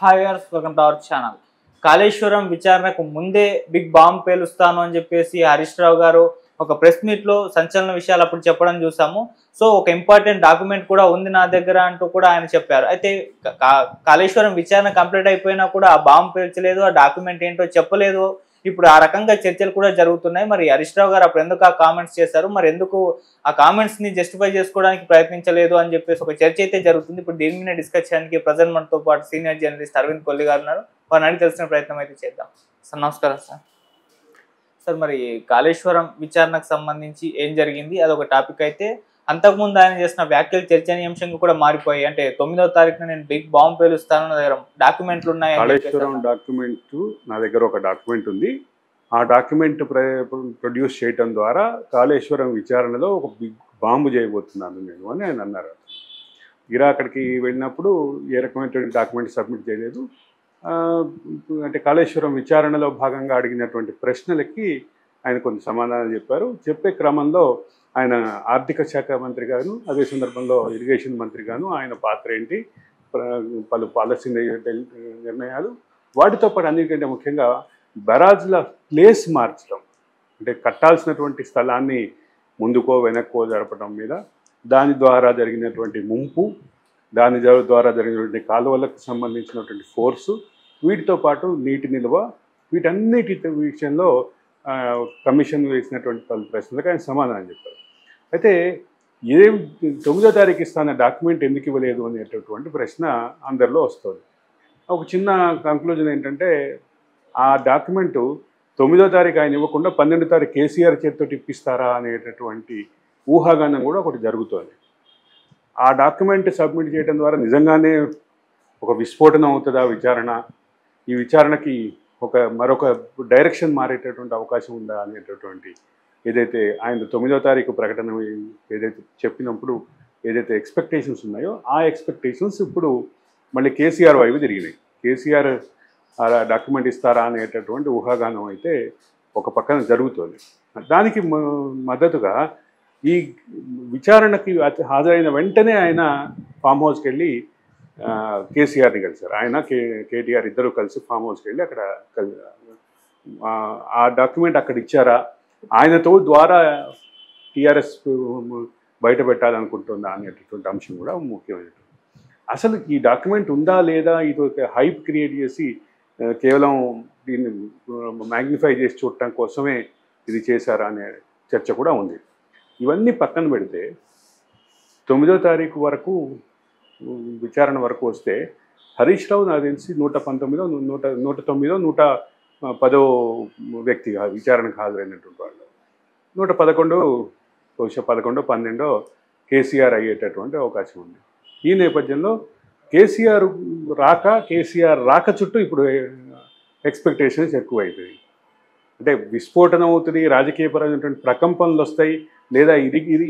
Hi viewers, welcome to our channel. Kaleshwaram విచారణకు ముందే big bomb పేలుస్తాను అని చెప్పేసి హరీష్ రావు గారు ఒక ప్రెస్ మీట్లో సంచలన విషయాలు అప్పుడు చెప్పడం చూసాము. సో ఒక ఇంపార్టెంట్ డాక్యుమెంట్ కూడా ఉంది నా దగ్గర అంటూ కూడా ఆయన చెప్పారు. అయితే కాళేశ్వరం విచారణ కంప్లీట్ అయిపోయినా కూడా ఆ బాంబ్ పేల్చలేదు, ఆ డాక్యుమెంట్ ఏంటో చెప్పలేదు. ఇప్పుడు ఆ రకంగా చర్చలు కూడా జరుగుతున్నాయి. మరి హరీష్ రావు గారు అప్పుడు ఎందుకు ఆ కామెంట్స్ చేశారు, మరి ఎందుకు ఆ కామెంట్స్ ని జస్టిఫై చేసుకోవడానికి ప్రయత్నించలేదు అని చెప్పేసి ఒక చర్చ అయితే జరుగుతుంది. ఇప్పుడు దీని మీద డిస్కస్ చేయడానికి ప్రజెంట్ మనతో పాటు సీనియర్ జర్నలిస్ట్ అరవింద్ కొల్లి గారు ఉన్నారు. వారిని అడిగి తెలిసిన ప్రయత్నం అయితే చేద్దాం. సార్ నమస్కారం. సార్ మరి కాళేశ్వరం విచారణకు సంబంధించి ఏం జరిగింది అదొక టాపిక్ అయితే, అంతకుముందు ఆయన చేసిన వ్యాఖ్యలు చర్చనీయాంశంగా కూడా మారిపోయాయి. అంటే 9వ తారీఖున నేను బిగ్ బాంబ్ పేలుస్తాను, నా దగ్గర డాక్యుమెంట్లు ఉన్నాయి. కాళేశ్వరం డాక్యుమెంట్ నా దగ్గర ఒక డాక్యుమెంట్ ఉంది. ఆ డాక్యుమెంట్ ప్రొడ్యూస్ చేయటం ద్వారా కాళేశ్వరం విచారణలో ఒక బిగ్ బాంబు చేయబోతున్నాను నేను అని ఆయన అన్నారు. అక్కడికి వెళ్ళినప్పుడు ఏ రకమైనటువంటి డాక్యుమెంట్ సబ్మిట్ చేయలేదు. అంటే కాళేశ్వరం విచారణలో భాగంగా అడిగినటువంటి ప్రశ్నలకి ఆయన కొంత సమాధానం చెప్పారు. చెప్పే క్రమంలో ఆయన ఆర్థిక శాఖ మంత్రి గాను, అదే సందర్భంలో ఇరిగేషన్ మంత్రి గాను ఆయన పాత్ర ఏంటి, పలు పాలసీ నిర్ణయాలు, వాటితో పాటు అన్నిటికంటే ముఖ్యంగా బరాజ్ల ప్లేస్ మార్చడం, అంటే కట్టాల్సినటువంటి స్థలాన్ని ముందుకో వెనక్కో జరపడం మీద, దాని ద్వారా జరిగినటువంటి ముంపు, దాని ద్వారా జరిగినటువంటి కాలువలకు సంబంధించినటువంటి ఫోర్సు, వీటితో పాటు నీటి నిల్వ, వీటన్నిటి విషయంలో కమిషన్ వేసినటువంటి పలు ప్రశ్నలకు ఆయన సమాధానం చెప్పారు. అయితే 9వ తారీఖు ఇస్తాన డాక్యుమెంట్ ఎందుకు ఇవ్వలేదు అనేటటువంటి ప్రశ్న అందరిలో వస్తుంది. ఒక చిన్న కంక్లూజన్ ఏంటంటే, ఆ డాక్యుమెంటు 9వ తారీఖు ఆయన ఇవ్వకుండా 12వ తారీఖు కేసీఆర్ చేతితో ఇప్పిస్తారా అనేటటువంటి ఊహాగానం కూడా ఒకటి జరుగుతుంది. ఆ డాక్యుమెంట్ సబ్మిట్ చేయడం ద్వారా నిజంగానే ఒక విస్ఫోటనం అవుతుందా విచారణ, ఈ విచారణకి మరొక డైరెక్షన్ మారేటటువంటి అవకాశం ఉందా అనేటటువంటి ఏదైతే ఆయన 9వ తారీఖు ప్రకటన ఏదైతే చెప్పినప్పుడు ఏదైతే ఎక్స్పెక్టేషన్స్ ఉన్నాయో, ఆ ఎక్స్పెక్టేషన్స్ ఇప్పుడు మళ్ళీ కేసీఆర్ వైపు తిరిగినాయి. కేసీఆర్ ఆ డాక్యుమెంట్ ఇస్తారా అనేటటువంటి ఊహాగానం అయితే ఒక పక్కన జరుగుతుంది. దానికి మద్దతుగా ఈ విచారణకి హాజరైన వెంటనే ఆయన ఫామ్ హౌస్కి వెళ్ళి కేసీఆర్ని కలిశారు. ఆయన కేటీఆర్ ఇద్దరు కలిసి ఫామ్ హౌస్కి వెళ్ళి అక్కడ ఆ డాక్యుమెంట్ అక్కడ ఇచ్చారా, ఆయనతో ద్వారా టీఆర్ఎస్ బయట పెట్టాలనుకుంటుందా అనేటటువంటి అంశం కూడా ముఖ్యమైనటువంటి. అసలు ఈ డాక్యుమెంట్ ఉందా లేదా, ఇది ఒక హైప్ క్రియేట్ చేసి కేవలం దీన్ని మ్యాగ్నిఫై చేసి చూడటం కోసమే ఇది చేశారా అనే చర్చ కూడా ఉంది. ఇవన్నీ పక్కన పెడితే 9వ తారీఖు వరకు విచారణ వరకు వస్తే హరీష్ రావు నాకు తెలిసి 119, 109, 110 వ్యక్తిగా విచారణకు హాజరైనటువంటి వాళ్ళు, 111 బహుశా 11, 12 కేసీఆర్ అయ్యేటటువంటి అవకాశం ఉంది. ఈ నేపథ్యంలో కేసీఆర్ రాక చుట్టూ ఇప్పుడు ఎక్స్పెక్టేషన్స్ ఎక్కువైపోయాయి. అంటే విస్ఫోటనం అవుతుంది, రాజకీయపరమైనటువంటి ప్రకంపనలు వస్తాయి, లేదా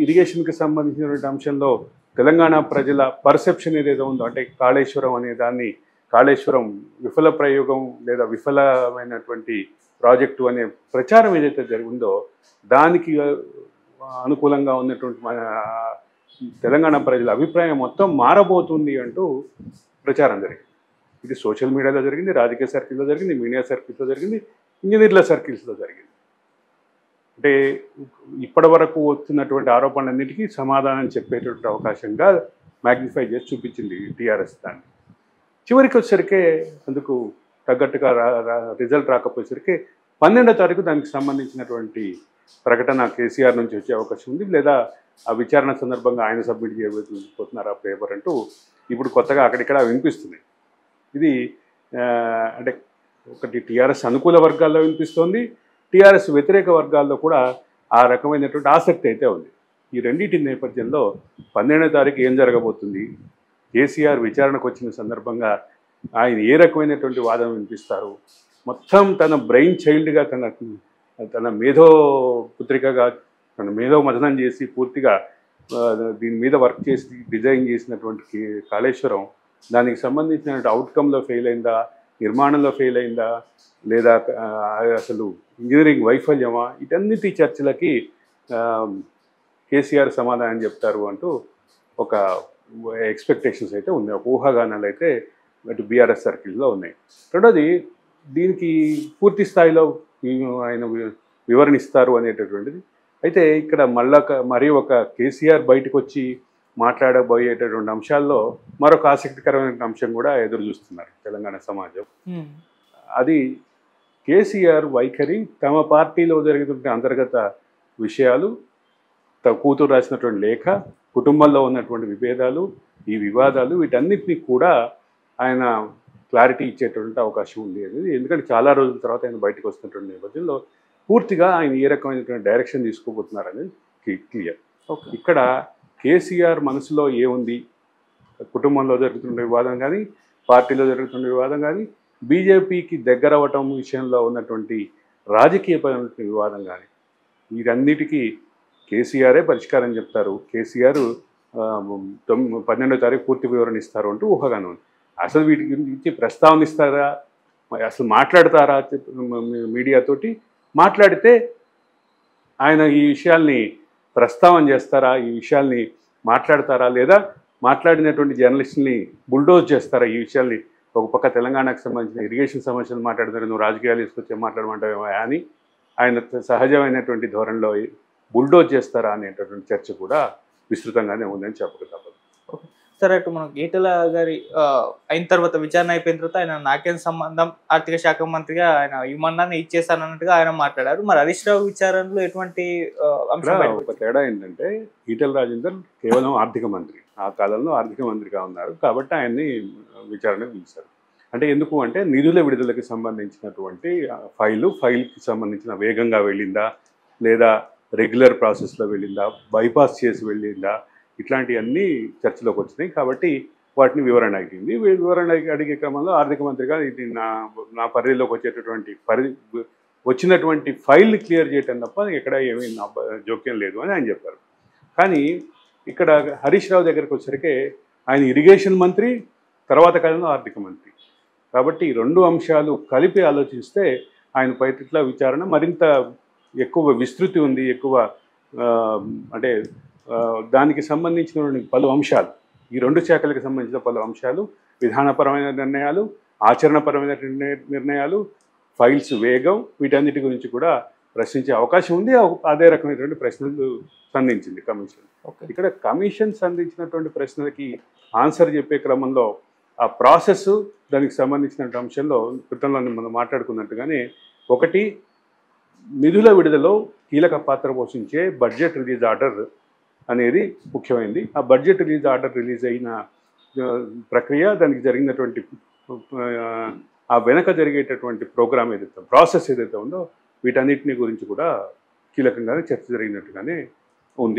ఇరిగేషన్కి సంబంధించినటువంటి అంశంలో తెలంగాణ ప్రజల పర్సెప్షన్ ఏదైతే ఉందో, అంటే కాళేశ్వరం అనే దాన్ని కాళేశ్వరం విఫల ప్రయోగం లేదా విఫలమైనటువంటి ప్రాజెక్టు అనే ప్రచారం ఏదైతే జరిగిందో, దానికి అనుకూలంగా ఉన్నటువంటి మన తెలంగాణ ప్రజల అభిప్రాయం మొత్తం మారబోతుంది అంటూ ప్రచారం జరిగింది. ఇది సోషల్ మీడియాలో జరిగింది, రాజకీయ సర్కిల్లో జరిగింది, మీడియా సర్కిల్స్లో జరిగింది, ఇంజనీర్ల సర్కిల్స్లో జరిగింది. అంటే ఇప్పటి వరకు వస్తున్నటువంటి ఆరోపణలన్నిటికీ సమాధానం చెప్పేటువంటి అవకాశంగా మ్యాగ్నిఫై చేసి చూపించింది టీఆర్ఎస్ దాన్ని. చివరికి వచ్చేసరికి అందుకు తగ్గట్టుగా రిజల్ట్ రాకపోయేసరికి 12వ తారీఖు దానికి సంబంధించినటువంటి ప్రకటన కేసీఆర్ నుంచి వచ్చే అవకాశం ఉంది, లేదా ఆ విచారణ సందర్భంగా ఆయన సబ్మిట్ చేయబోతున్నారు ఆ పేపర్ అంటూ ఇప్పుడు కొత్తగా అక్కడిక్కడ వినిపిస్తున్నాయి. ఇది అంటే ఒకటి టీఆర్ఎస్ అనుకూల వర్గాల్లో వినిపిస్తోంది, టీఆర్ఎస్ వ్యతిరేక వర్గాల్లో కూడా ఆ రకమైనటువంటి ఆసక్తి అయితే ఉంది. ఈ రెండింటి నేపథ్యంలో 12వ తారీఖు ఏం జరగబోతుంది, కేసీఆర్ విచారణకు వచ్చిన సందర్భంగా ఆయన ఏ రకమైనటువంటి వాదన వినిపిస్తారు, మొత్తం తన బ్రెయిన్ చైల్డ్గా తన మేధో పుత్రికగా తన మేధో మథనం చేసి పూర్తిగా దీని మీద వర్క్ చేసి డిజైన్ చేసినటువంటి కాళేశ్వరం దానికి సంబంధించిన అవుట్కమ్లో ఫెయిల్ అయిందా, నిర్మాణంలో ఫెయిల్ అయిందా, లేదా అసలు ఇంజనీరింగ్ వైఫల్యమా, ఇటన్నిటి చర్చలకి కేసీఆర్ సమాధానం చెప్తారు అంటూ ఒక ఎక్స్పెక్టేషన్స్ అయితే ఉన్నాయి, ఒక ఊహాగానాలు అయితే అటు బీఆర్ఎస్ సర్కిల్స్లో ఉన్నాయి. రెండోది దీనికి పూర్తి స్థాయిలో ఆయన వివరణ ఇస్తారు అనేటటువంటిది. అయితే ఇక్కడ మరి ఒక కేసీఆర్ బయటకు వచ్చి మాట్లాడబోయేటటువంటి అంశాల్లో మరొక ఆసక్తికరమైన అంశం కూడా ఎదురు చూస్తున్నారు తెలంగాణ సమాజం. అది కేసీఆర్ వైఖరి, తమ పార్టీలో జరుగుతున్న అంతర్గత విషయాలు, కూతురు రాసినటువంటి లేఖ, కుటుంబంలో ఉన్నటువంటి విభేదాలు, ఈ వివాదాలు, వీటన్నిటినీ కూడా ఆయన క్లారిటీ ఇచ్చేటువంటి అవకాశం ఉంది అనేది. ఎందుకంటే చాలా రోజుల తర్వాత ఆయన బయటకు వస్తున్నటువంటి నేపథ్యంలో పూర్తిగా ఆయన ఏ రకమైనటువంటి డైరెక్షన్ తీసుకోబోతున్నారు అనేది క్లియర్. ఇక్కడ కేసీఆర్ మనసులో ఏముంది, కుటుంబంలో జరుగుతున్న వివాదం కానీ, పార్టీలో జరుగుతున్న వివాదం కానీ, బీజేపీకి దగ్గర అవ్వటం విషయంలో ఉన్నటువంటి రాజకీయపరమైన వివాదం కానీ, వీటన్నిటికీ కేసీఆరే పరిష్కారం చెప్తారు. కేసీఆర్ 12వ తారీఖు పూర్తి వివరణ ఇస్తారు అంటూ ఊహగానే ఉంది. అసలు వీటి గురించి ప్రస్తావన ఇస్తారా, అసలు మాట్లాడతారా మీడియాతోటి? మాట్లాడితే ఆయన ఈ విషయాల్ని ప్రస్తావన చేస్తారా, ఈ విషయాల్ని మాట్లాడతారా, లేదా మాట్లాడినటువంటి జర్నలిస్టుల్ని బుల్డోజ్ చేస్తారా? ఈ విషయాల్ని ఒక పక్క తెలంగాణకు సంబంధించిన ఇరిగేషన్ సమస్యలు మాట్లాడతారు, నువ్వు రాజకీయాలు తీసుకొచ్చి మాట్లాడమంటావేమో అని ఆయన సహజమైనటువంటి ధోరణిలో బుల్డోజ్ చేస్తారా అనేటటువంటి చర్చ కూడా విస్తృతంగానే ఉందని చెప్పక తప్పదు. సరే, అటు మనకు ఈటెల గారి అయిన తర్వాత, విచారణ అయిపోయిన తర్వాత ఆయన నాకేం సంబంధం, ఆర్థిక శాఖ మంత్రిగా ఆయన ఇవ్వమన్నాన్ని ఇచ్చేసానన్నట్టుగా ఆయన మాట్లాడారు. మరి హరీష్ రావు విచారణలో ఎటువంటి ఒక తేడా ఏంటంటే, ఈటెల రాజేందర్ కేవలం ఆర్థిక మంత్రి, ఆ కాలంలో ఆర్థిక మంత్రిగా ఉన్నారు కాబట్టి ఆయన్ని విచారణకు పిలిచారు. అంటే ఎందుకు అంటే, నిధుల విడుదలకి సంబంధించినటువంటి ఫైల్కి సంబంధించిన వేగంగా వెళ్ళిందా, లేదా రెగ్యులర్ ప్రాసెస్లో వెళ్ళిందా, బైపాస్ చేసి వెళ్ళిందా, ఇట్లాంటివన్నీ చర్చలోకి వచ్చినాయి. కాబట్టి వాటిని వివరణ అడిగింది. వివరణ అడిగే క్రమంలో ఆర్థిక మంత్రిగా ఇది నా పరిధిలోకి వచ్చినటువంటి ఫైల్ని క్లియర్ చేయటం తప్ప ఎక్కడ ఏమీ జోక్యం లేదు అని ఆయన చెప్పారు. కానీ ఇక్కడ హరీష్ రావు దగ్గరికి వచ్చేసరికి ఆయన ఇరిగేషన్ మంత్రి, తర్వాత కాలంలో ఆర్థిక మంత్రి. కాబట్టి రెండు అంశాలు కలిపి ఆలోచిస్తే ఆయన పైట్ల విచారణ మరింత ఎక్కువ విస్తృతి ఉంది, ఎక్కువ అంటే దానికి సంబంధించిన పలు అంశాలు, ఈ రెండు శాఖలకు సంబంధించిన పలు అంశాలు, విధానపరమైన నిర్ణయాలు, ఆచరణపరమైన నిర్ణయాలు, ఫైల్స్ వేగం, వీటన్నిటి గురించి కూడా ప్రశ్నించే అవకాశం ఉంది. అదే రకమైనటువంటి ప్రశ్నలు సంధించింది కమిషన్. ఇక్కడ కమిషన్ సంధించినటువంటి ప్రశ్నలకి ఆన్సర్ చెప్పే క్రమంలో ఆ ప్రాసెస్, దానికి సంబంధించిన అంశంలో క్రితంలో మనం మాట్లాడుకున్నట్టుగానే, ఒకటి నిధుల విడుదలలో కీలక పాత్ర పోషించే బడ్జెట్ రిలీజ్ ఆర్డర్ అనేది ముఖ్యమైనది. ఆ బడ్జెట్ రిలీజ్ ఆర్డర్ రిలీజ్ అయిన ప్రక్రియ, దానికి జరిగినటువంటి ఆ వెనక జరిగేటటువంటి ప్రోగ్రామ్ ఏదైతే, ప్రాసెస్ ఏదైతే ఉందో, వీటన్నిటిని గురించి కూడా కీలకంగానే చర్చ జరిగినట్టుగానే